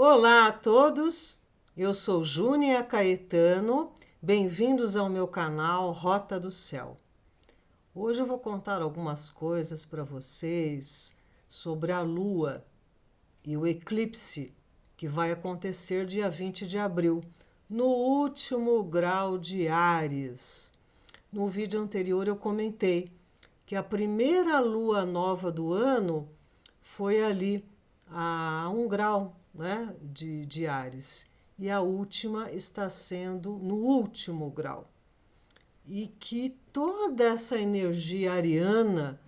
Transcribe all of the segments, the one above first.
Olá a todos, eu sou Júnia Caetano, bem-vindos ao meu canal Rota do Céu. Hoje eu vou contar algumas coisas para vocês sobre a Lua e o eclipse que vai acontecer dia 20 de abril, no último grau de Áries. No vídeo anterior eu comentei que a primeira lua nova do ano foi ali a 1 grau, né, de Áries. E a última está sendo no último grau. E que toda essa energia ariana,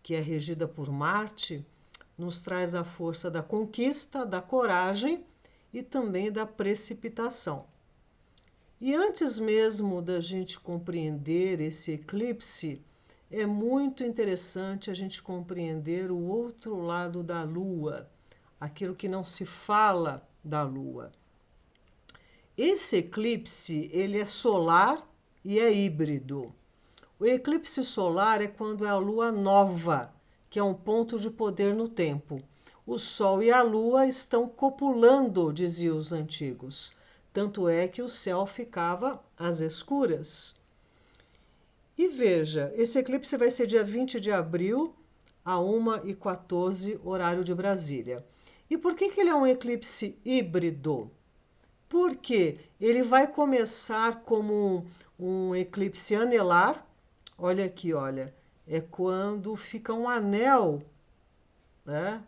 que é regida por Marte, nos traz a força da conquista, da coragem e também da precipitação. E antes mesmo da gente compreender esse eclipse, é muito interessante a gente compreender o outro lado da Lua, aquilo que não se fala da Lua. Esse eclipse, ele é solar e é híbrido. O eclipse solar é quando é a Lua nova, que é um ponto de poder no tempo. O Sol e a Lua estão copulando, diziam os antigos. Tanto é que o céu ficava às escuras. E veja, esse eclipse vai ser dia 20 de abril, a 1h14, horário de Brasília. E por que ele é um eclipse híbrido? Porque ele vai começar como um eclipse anelar. Olha aqui, olha. É quando fica um anel, né,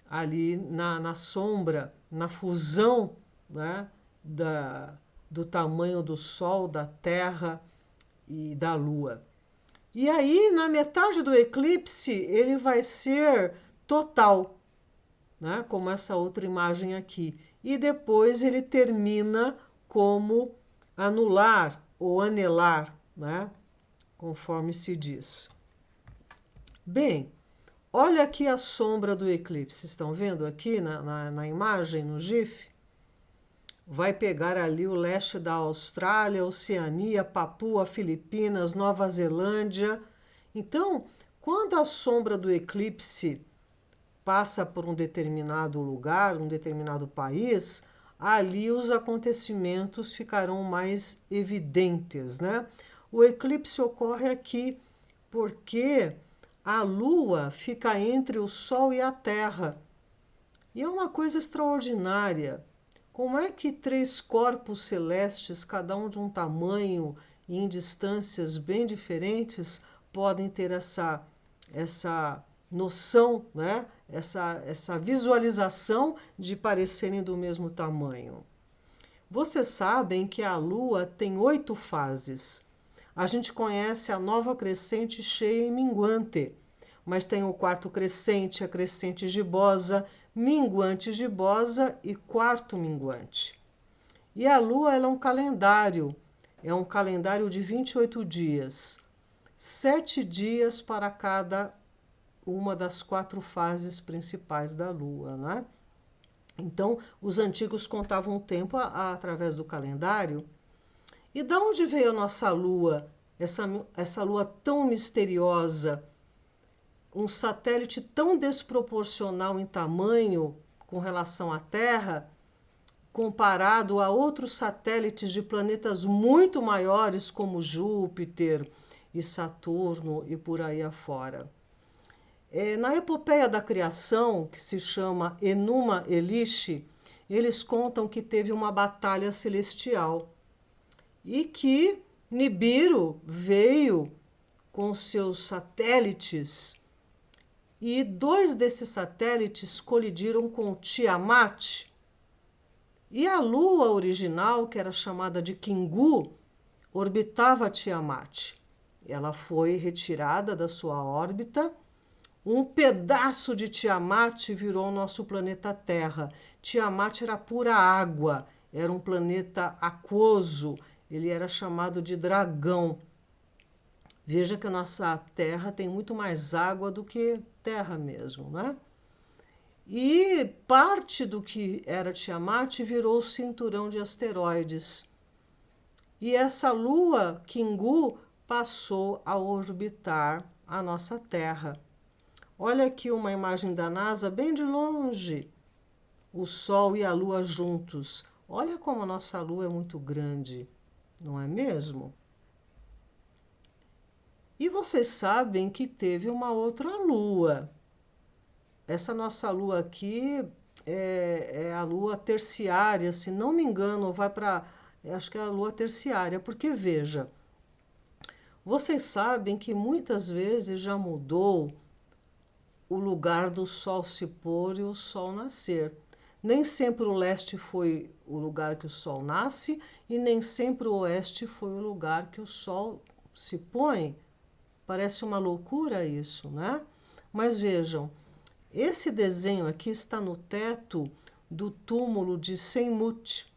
ali na sombra, na fusão, né, do tamanho do Sol, da Terra e da Lua. E aí, na metade do eclipse, ele vai ser total, né, como essa outra imagem aqui. E depois ele termina como anular ou anelar, né, conforme se diz. Bem, olha aqui a sombra do eclipse. Estão vendo aqui na imagem, no GIF? Vai pegar ali o leste da Austrália, Oceania, Papua, Filipinas, Nova Zelândia. Então, quando a sombra do eclipse passa por um determinado lugar, um determinado país, ali os acontecimentos ficarão mais evidentes, né? O eclipse ocorre aqui porque a Lua fica entre o Sol e a Terra. E é uma coisa extraordinária. Como é que três corpos celestes, cada um de um tamanho e em distâncias bem diferentes, podem ter essa noção, né? essa visualização de parecerem do mesmo tamanho? Vocês sabem que a Lua tem 8 fases. A gente conhece a nova crescente, cheia e minguante, mas tem o quarto crescente, a crescente gibosa, minguante gibosa e quarto minguante. E a Lua ela é um calendário de 28 dias, 7 dias para cada uma das 4 fases principais da Lua, né? Então, os antigos contavam o tempo através do calendário. E de onde veio a nossa Lua, essa Lua tão misteriosa, um satélite tão desproporcional em tamanho com relação à Terra, comparado a outros satélites de planetas muito maiores como Júpiter e Saturno e por aí afora? Na epopeia da criação, que se chama Enuma Elish, eles contam que teve uma batalha celestial e que Nibiru veio com seus satélites e 2 desses satélites colidiram com Tiamat. E a Lua original, que era chamada de Kingu, orbitava Tiamat. Ela foi retirada da sua órbita. Um pedaço de Tiamat virou o nosso planeta Terra. Tiamat era pura água, era um planeta aquoso, ele era chamado de dragão. Veja que a nossa Terra tem muito mais água do que terra mesmo, né? E parte do que era Tiamat virou o cinturão de asteroides. E essa Lua, Kingu, passou a orbitar a nossa Terra. Olha aqui uma imagem da NASA bem de longe. o Sol e a Lua juntos. Olha como a nossa Lua é muito grande, não é mesmo? E vocês sabem que teve uma outra Lua. Essa nossa Lua aqui é a Lua terciária, se não me engano, vai para... Acho que é a Lua terciária, porque veja, vocês sabem que muitas vezes já mudou o lugar do Sol se pôr e o Sol nascer. Nem sempre o leste foi o lugar que o Sol nasce e nem sempre o oeste foi o lugar que o Sol se põe. Parece uma loucura isso, né? Mas vejam, esse desenho aqui está no teto do túmulo de Senmut.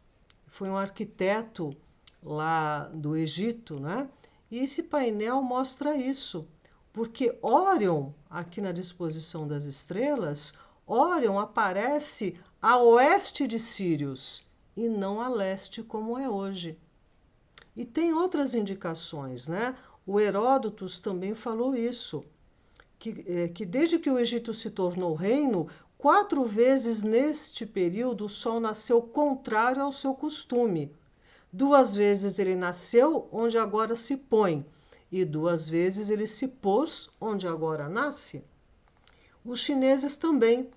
Foi um arquiteto lá do Egito, né? E esse painel mostra isso, porque Órion, aqui na disposição das estrelas, Órion aparece a oeste de Sírius e não a leste como é hoje. E tem outras indicações, né? O Heródoto também falou isso, que desde que o Egito se tornou reino, 4 vezes neste período o sol nasceu contrário ao seu costume. 2 vezes ele nasceu onde agora se põe, e 2 vezes ele se pôs onde agora nasce. Os chineses também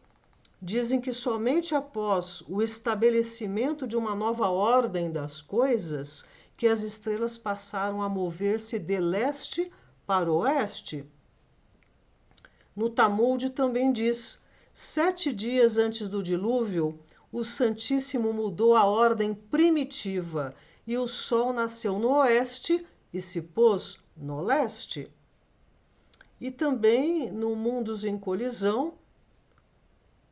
dizem que somente após o estabelecimento de uma nova ordem das coisas que as estrelas passaram a mover-se de leste para oeste. No Talmud também diz: 7 dias antes do dilúvio, o Santíssimo mudou a ordem primitiva e o sol nasceu no oeste e se pôs no leste. E também no Mundos em Colisão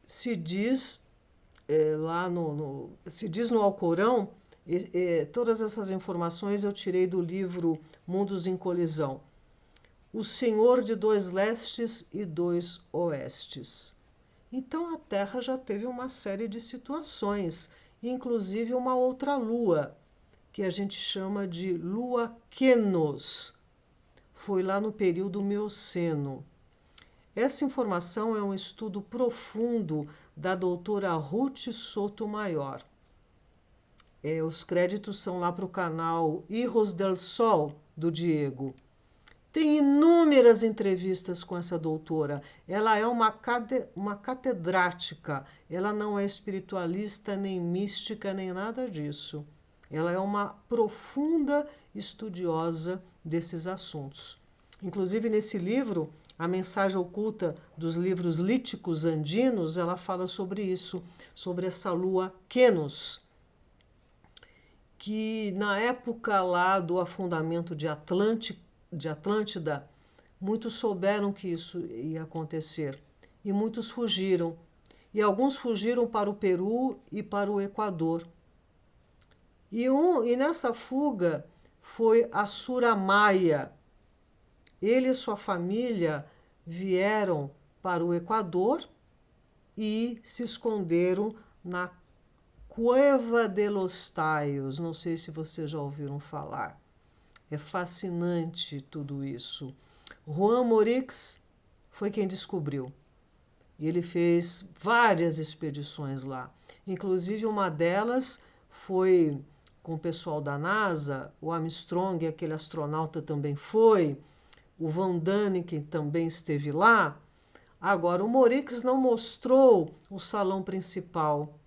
se diz se diz no Alcorão, todas essas informações eu tirei do livro Mundos em Colisão. O Senhor de 2 lestes e 2 oestes. Então a Terra já teve uma série de situações, inclusive uma outra lua, que a gente chama de Lua Kenos. Foi lá no período Mioceno. Essa informação é um estudo profundo da doutora Ruth Sotomayor. Os créditos são lá para o canal Hijos del Sol, do Diego. Tem inúmeras entrevistas com essa doutora. Ela é uma catedrática. Ela não é espiritualista, nem mística, nem nada disso. Ela é uma profunda estudiosa desses assuntos. Inclusive, nesse livro, A Mensagem Oculta dos Livros Líticos Andinos, ela fala sobre isso, sobre essa lua Kenos, que na época lá do afundamento de Atlântida, muitos souberam que isso ia acontecer e muitos fugiram. E alguns fugiram para o Peru e para o Equador. E nessa fuga foi Assura Maia. Ele e sua família vieram para o Equador e se esconderam na Cueva de los Tallos. Não sei se vocês já ouviram falar. É fascinante tudo isso. Juan Morix foi quem descobriu. E ele fez várias expedições lá. Inclusive, uma delas foi com o pessoal da NASA, o Armstrong, aquele astronauta, também foi, o Van Daniken também esteve lá. Agora, o Morix não mostrou o salão principal.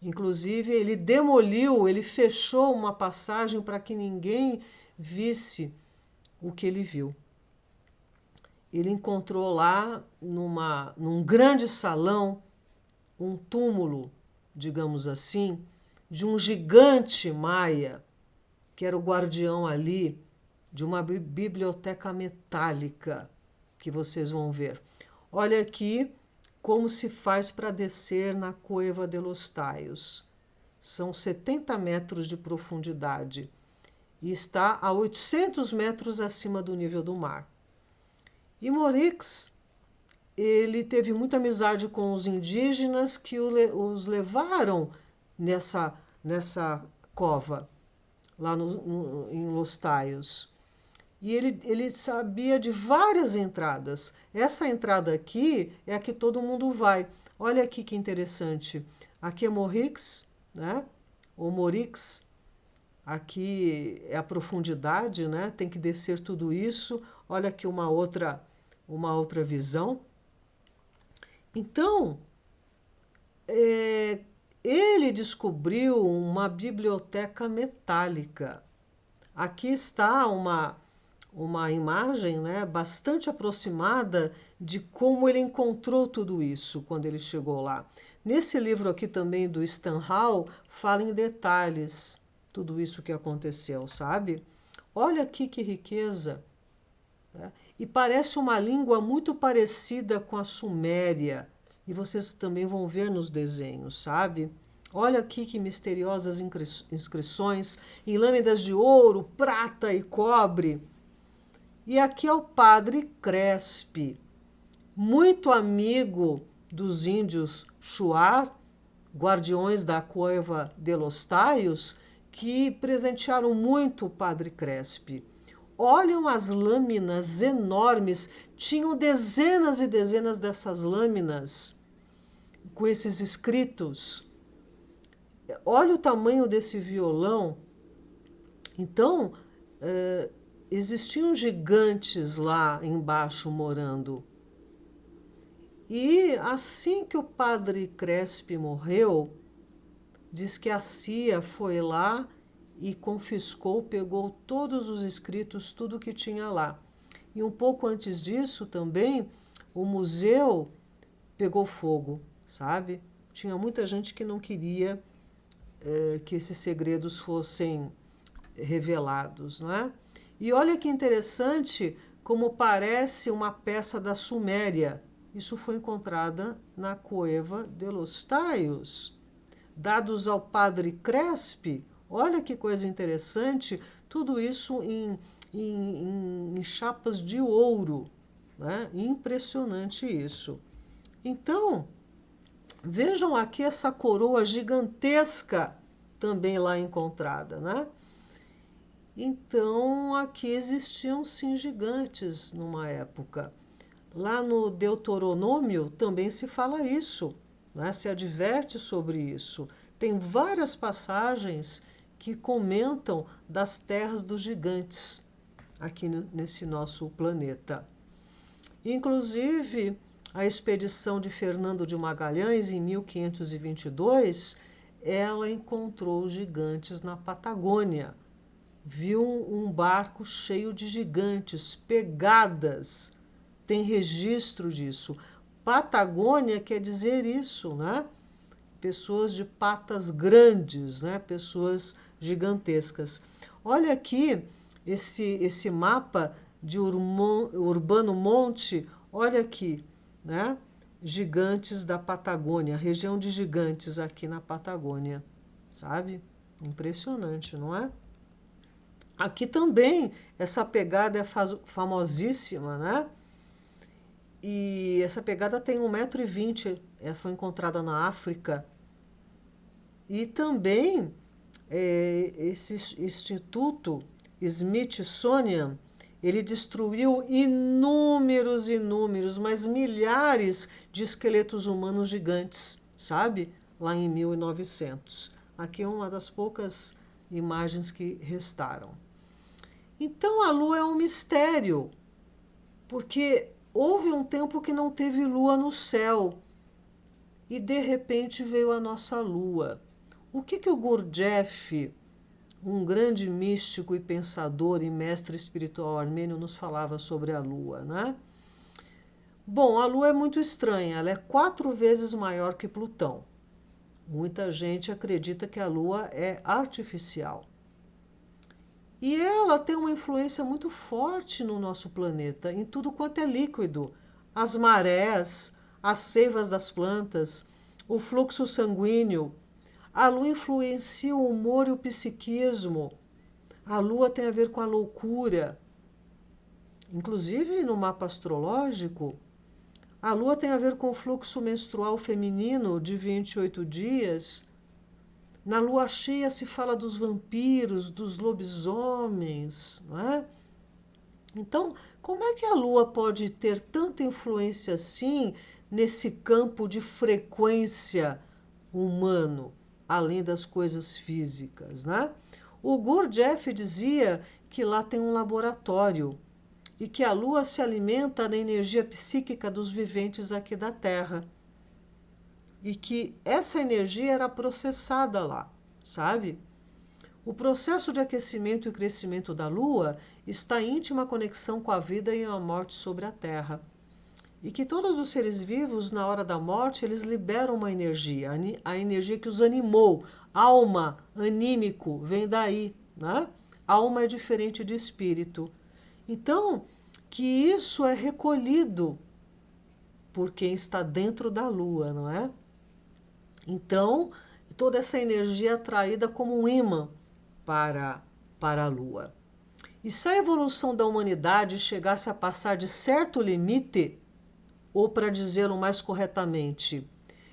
Inclusive, ele demoliu, ele fechou uma passagem para que ninguém visse o que ele viu. Ele encontrou lá, num grande salão, um túmulo, digamos assim, de um gigante maia, que era o guardião ali de uma biblioteca metálica, que vocês vão ver. Olha aqui como se faz para descer na Cueva de los Tallos. São 70 metros de profundidade e está a 800 metros acima do nível do mar. E Morix, ele teve muita amizade com os indígenas que os levaram nessa cova, lá em Los Tallos. E ele sabia de várias entradas. Essa entrada aqui é a que todo mundo vai. Olha aqui que interessante. Aqui é Morix, né? Ou Morix. Aqui é a profundidade, né? Tem que descer tudo isso. Olha aqui uma outra visão. Então, ele descobriu uma biblioteca metálica. Aqui está uma imagem, né, bastante aproximada de como ele encontrou tudo isso quando ele chegou lá. Nesse livro aqui também do Stanhal, fala em detalhes tudo isso que aconteceu, sabe? Olha aqui que riqueza. Né? E parece uma língua muito parecida com a suméria. E vocês também vão ver nos desenhos, sabe? Olha aqui que misteriosas inscrições em lâminas de ouro, prata e cobre. E aqui é o padre Crespi, muito amigo dos índios Shuar, guardiões da Cueva de los Taios, que presentearam muito o padre Crespi. Olham as lâminas enormes, tinham dezenas e dezenas dessas lâminas com esses escritos. Olha o tamanho desse violão. Então, existiam gigantes lá embaixo morando. E assim que o padre Crespi morreu, diz que a CIA foi lá e confiscou, pegou todos os escritos, tudo que tinha lá. E um pouco antes disso também, o museu pegou fogo, sabe? Tinha muita gente que não queria que esses segredos fossem revelados, não é? E olha que interessante como parece uma peça da Suméria. Isso foi encontrada na Cueva de los Taios. Dados ao padre Crespi, olha que coisa interessante, tudo isso em chapas de ouro. Né? Impressionante isso. Então, vejam aqui essa coroa gigantesca também lá encontrada, né? Então, aqui existiam sim gigantes numa época. Lá no Deuteronômio também se fala isso, né? Se adverte sobre isso. Tem várias passagens que comentam das terras dos gigantes aqui nesse nosso planeta. Inclusive, a expedição de Fernando de Magalhães, em 1522, ela encontrou gigantes na Patagônia. Viu um barco cheio de gigantes, pegadas. Tem registro disso. Patagônia quer dizer isso, né? Pessoas de patas grandes, né? Pessoas gigantescas. Olha aqui esse mapa de Urbano Monte, olha aqui, né? Gigantes da Patagônia, região de gigantes aqui na Patagônia, sabe? Impressionante, não é? Aqui também essa pegada é famosíssima, né? E essa pegada tem 1,20 m, foi encontrada na África. E também esse instituto Smithsonian, ele destruiu inúmeros, mas milhares de esqueletos humanos gigantes, sabe? Lá em 1900. Aqui é uma das poucas imagens que restaram. Então a Lua é um mistério, porque houve um tempo que não teve lua no céu e de repente veio a nossa lua. O que o Gurdjieff, um grande místico e pensador e mestre espiritual armênio, nos falava sobre a lua, né? Bom, a lua é muito estranha, ela é 4 vezes maior que Plutão. Muita gente acredita que a lua é artificial. E ela tem uma influência muito forte no nosso planeta, em tudo quanto é líquido. As marés, as seivas das plantas, o fluxo sanguíneo. A Lua influencia o humor e o psiquismo. A Lua tem a ver com a loucura. Inclusive, no mapa astrológico, a Lua tem a ver com o fluxo menstrual feminino de 28 dias. Na lua cheia se fala dos vampiros, dos lobisomens, não é? Então, como é que a Lua pode ter tanta influência assim nesse campo de frequência humano, além das coisas físicas, né? O Gurdjieff dizia que lá tem um laboratório e que a Lua se alimenta da energia psíquica dos viventes aqui da Terra e que essa energia era processada lá, sabe? O processo de aquecimento e crescimento da Lua está em íntima conexão com a vida e a morte sobre a Terra. E que todos os seres vivos, na hora da morte, eles liberam uma energia, a energia que os animou. Alma, anímico, vem daí, né? Alma é diferente de espírito. Então, que isso é recolhido por quem está dentro da Lua, não é? Então, toda essa energia é atraída como um imã para a Lua. E se a evolução da humanidade chegasse a passar de certo limite, ou para dizê-lo mais corretamente,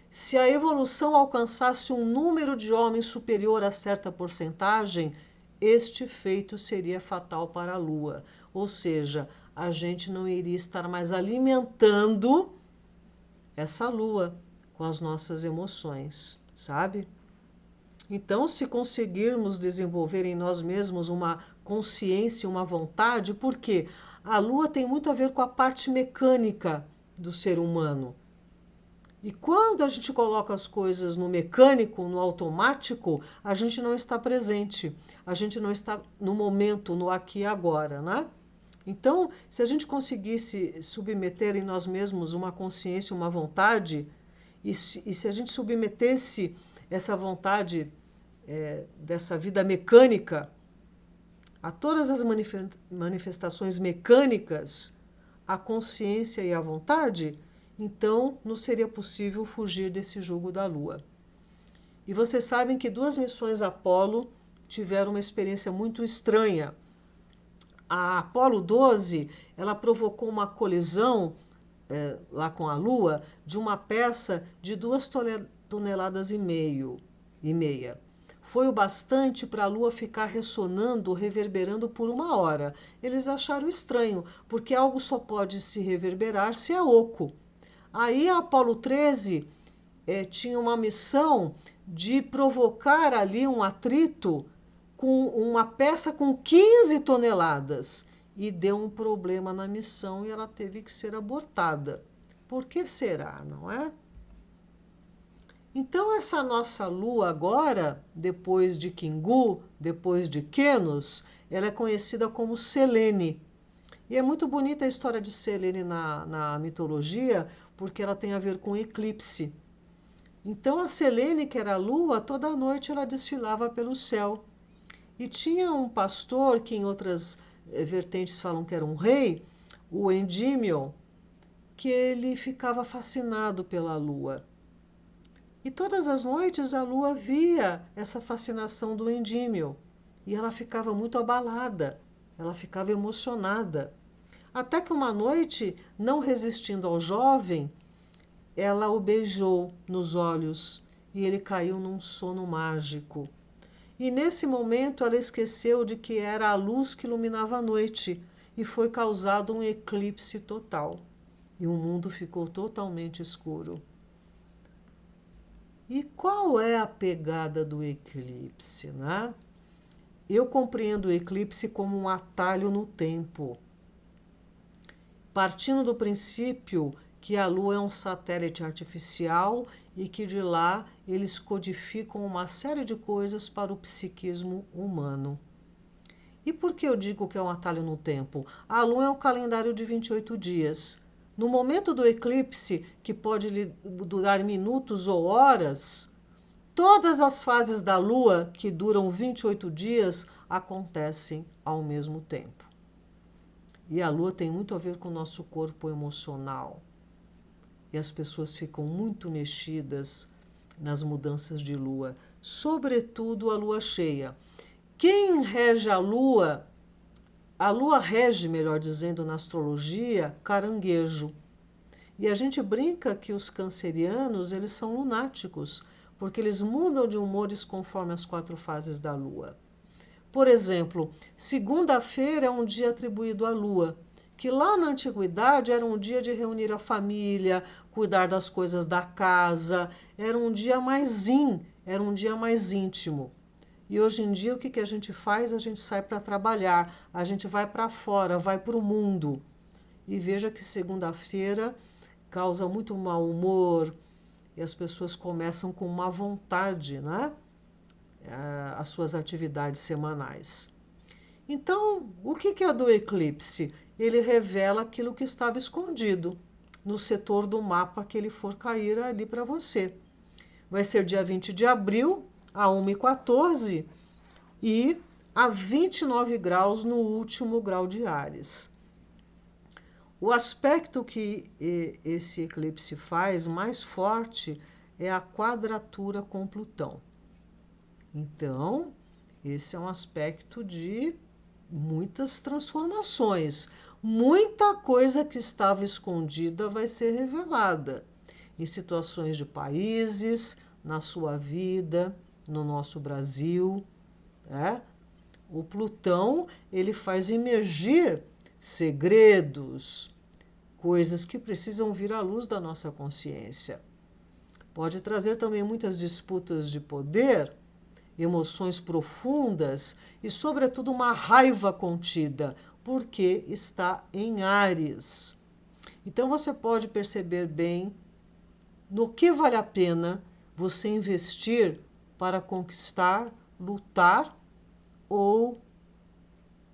se a evolução alcançasse um número de homens superior a certa porcentagem, este feito seria fatal para a Lua. Ou seja, a gente não iria estar mais alimentando essa Lua com as nossas emoções, sabe? Então, se conseguirmos desenvolver em nós mesmos uma consciência, uma vontade, porque a Lua tem muito a ver com a parte mecânica do ser humano. E quando a gente coloca as coisas no mecânico, no automático, a gente não está presente, a gente não está no momento, no aqui e agora, né? Então, se a gente conseguisse submeter em nós mesmos uma consciência, uma vontade, e se a gente submetesse essa vontade dessa vida mecânica a todas as manifestações mecânicas, a consciência e a vontade, então não seria possível fugir desse jugo da Lua. E vocês sabem que 2 missões Apolo tiveram uma experiência muito estranha. A Apolo 12, ela provocou uma colisão lá com a Lua de uma peça de 2,5 toneladas e meia. Foi o bastante para a Lua ficar ressonando, reverberando por 1 hora. Eles acharam estranho, porque algo só pode se reverberar se é oco. Aí a Apolo 13 tinha uma missão de provocar ali um atrito com uma peça com 15 toneladas. E deu um problema na missão e ela teve que ser abortada. Por que será, não é? Então, essa nossa Lua agora, depois de Kingu, depois de Kenos, ela é conhecida como Selene. E é muito bonita a história de Selene na mitologia, porque ela tem a ver com eclipse. Então, a Selene, que era a Lua, toda noite ela desfilava pelo céu. E tinha um pastor, que em outras vertentes falam que era um rei, o Endymion, que ele ficava fascinado pela Lua. E todas as noites a Lua via essa fascinação do Endymion. E ela ficava muito abalada, ela ficava emocionada. Até que uma noite, não resistindo ao jovem, ela o beijou nos olhos e ele caiu num sono mágico. E nesse momento ela esqueceu de que era a luz que iluminava a noite e foi causado um eclipse total. E o mundo ficou totalmente escuro. E qual é a pegada do eclipse, né? Eu compreendo o eclipse como um atalho no tempo, partindo do princípio que a Lua é um satélite artificial e que de lá eles codificam uma série de coisas para o psiquismo humano. E por que eu digo que é um atalho no tempo? A Lua é um calendário de 28 dias. No momento do eclipse, que pode durar minutos ou horas, todas as fases da Lua, que duram 28 dias, acontecem ao mesmo tempo. E a Lua tem muito a ver com o nosso corpo emocional. E as pessoas ficam muito mexidas nas mudanças de Lua, sobretudo a Lua cheia. Quem rege a Lua rege, melhor dizendo, na astrologia, Caranguejo. E a gente brinca que os cancerianos, eles são lunáticos, porque eles mudam de humores conforme as 4 fases da Lua. Por exemplo, segunda-feira é um dia atribuído à lua, que lá na antiguidade era um dia de reunir a família, cuidar das coisas da casa, era um dia mais era um dia mais íntimo. E hoje em dia o que a gente faz? A gente sai para trabalhar, a gente vai para fora, vai para o mundo. E veja que segunda-feira causa muito mau humor e as pessoas começam com má vontade, né? As suas atividades semanais. Então, o que é do eclipse? Ele revela aquilo que estava escondido no setor do mapa que ele for cair ali para você. Vai ser dia 20 de abril, a 1h14 e a 29 graus no último grau de Áries. O aspecto que esse eclipse faz mais forte é a quadratura com Plutão. Então, esse é um aspecto de muitas transformações. Muita coisa que estava escondida vai ser revelada em situações de países, na sua vida, no nosso Brasil. O Plutão, ele faz emergir segredos, coisas que precisam vir à luz da nossa consciência. Pode trazer também muitas disputas de poder, emoções profundas e, sobretudo, uma raiva contida, porque está em Áries. Então, você pode perceber bem no que vale a pena você investir para conquistar, lutar ou,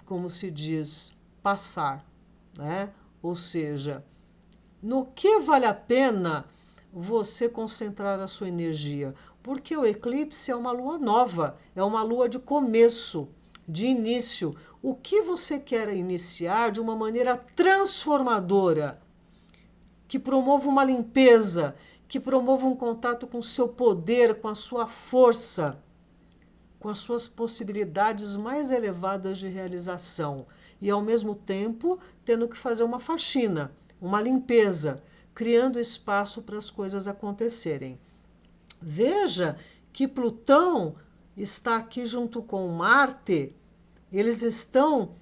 como se diz, passar, né? Ou seja, no que vale a pena você concentrar a sua energia, porque o eclipse é uma lua nova, é uma lua de começo, de início. O que você quer iniciar de uma maneira transformadora, que promova uma limpeza, que promova um contato com o seu poder, com a sua força, com as suas possibilidades mais elevadas de realização. E, ao mesmo tempo, tendo que fazer uma faxina, uma limpeza, criando espaço para as coisas acontecerem. Veja que Plutão está aqui junto com Marte, eles estão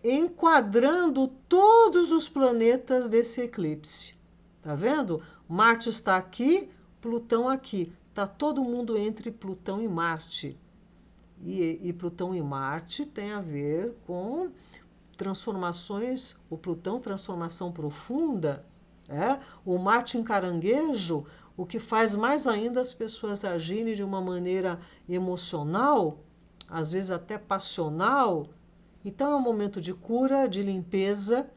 enquadrando todos os planetas desse eclipse. Tá vendo? Marte está aqui, Plutão aqui. Está todo mundo entre Plutão e Marte. E Plutão e Marte tem a ver com transformações, o Plutão, transformação profunda, o Marte em caranguejo, o que faz mais ainda as pessoas agirem de uma maneira emocional, às vezes até passional. Então é um momento de cura, de limpeza,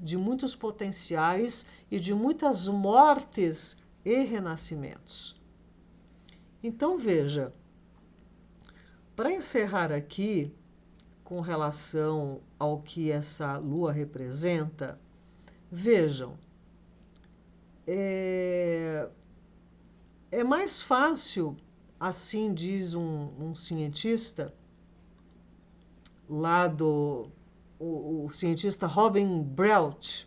de muitos potenciais e de muitas mortes e renascimentos. Então veja, para encerrar aqui, com relação ao que essa lua representa, vejam, é mais fácil, assim diz um cientista, lá o cientista Robin Brecht,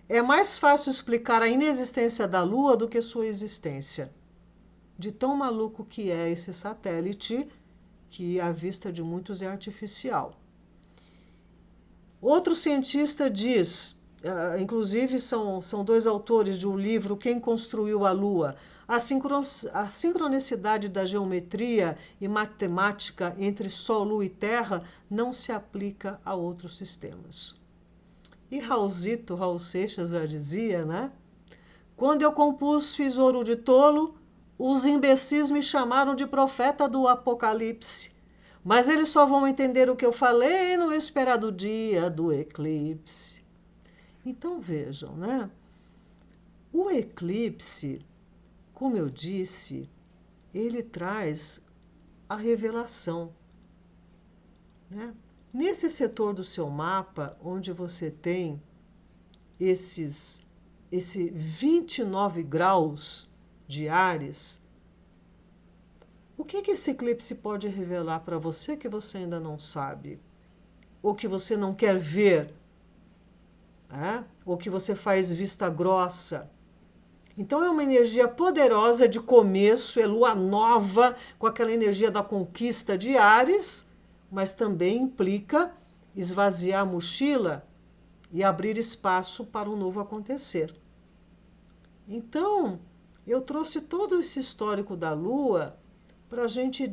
é mais fácil explicar a inexistência da Lua do que sua existência. De tão maluco que é esse satélite, que à vista de muitos é artificial. Outro cientista diz, inclusive são dois autores de um livro, Quem Construiu a Lua, a sincronicidade da geometria e matemática entre Sol, Lua e Terra não se aplica a outros sistemas. E Raul Seixas já dizia, né? Quando eu compus, fiz ouro de tolo, os imbecis me chamaram de profeta do Apocalipse. Mas eles só vão entender o que eu falei no esperado dia do eclipse. Então vejam, né? O eclipse, como eu disse, ele traz a revelação, né? Nesse setor do seu mapa, onde você tem esse 29 graus de Áries, o que esse eclipse pode revelar para você que você ainda não sabe? Ou que você não quer ver? Ou que você faz vista grossa? Então é uma energia poderosa de começo, é lua nova, com aquela energia da conquista de Áries, mas também implica esvaziar a mochila e abrir espaço para um novo acontecer. Então, eu trouxe todo esse histórico da Lua para a gente ir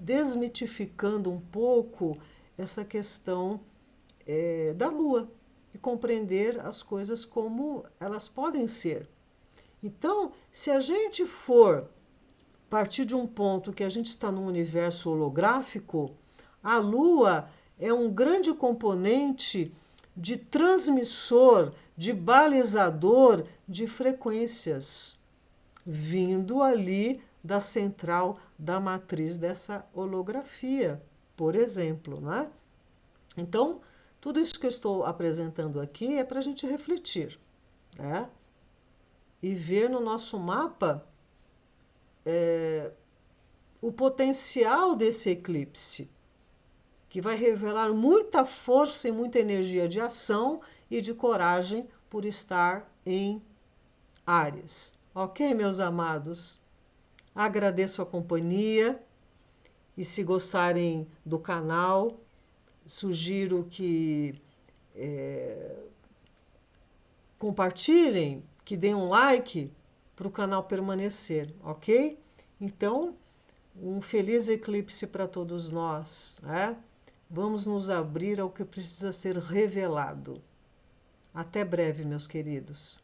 desmitificando um pouco essa questão da Lua e compreender as coisas como elas podem ser. Então, se a gente for partir de um ponto que a gente está num universo holográfico, a Lua é um grande componente de transmissor, de balizador de frequências, vindo ali da central da matriz dessa holografia, por exemplo, né? Então, tudo isso que eu estou apresentando aqui é para a gente refletir, né? E ver no nosso mapa o potencial desse eclipse, que vai revelar muita força e muita energia de ação e de coragem por estar em Áries. Ok, meus amados? Agradeço a companhia e se gostarem do canal, sugiro que compartilhem, que deem um like para o canal permanecer, ok? Então, um feliz eclipse para todos nós, né? Vamos nos abrir ao que precisa ser revelado. Até breve, meus queridos.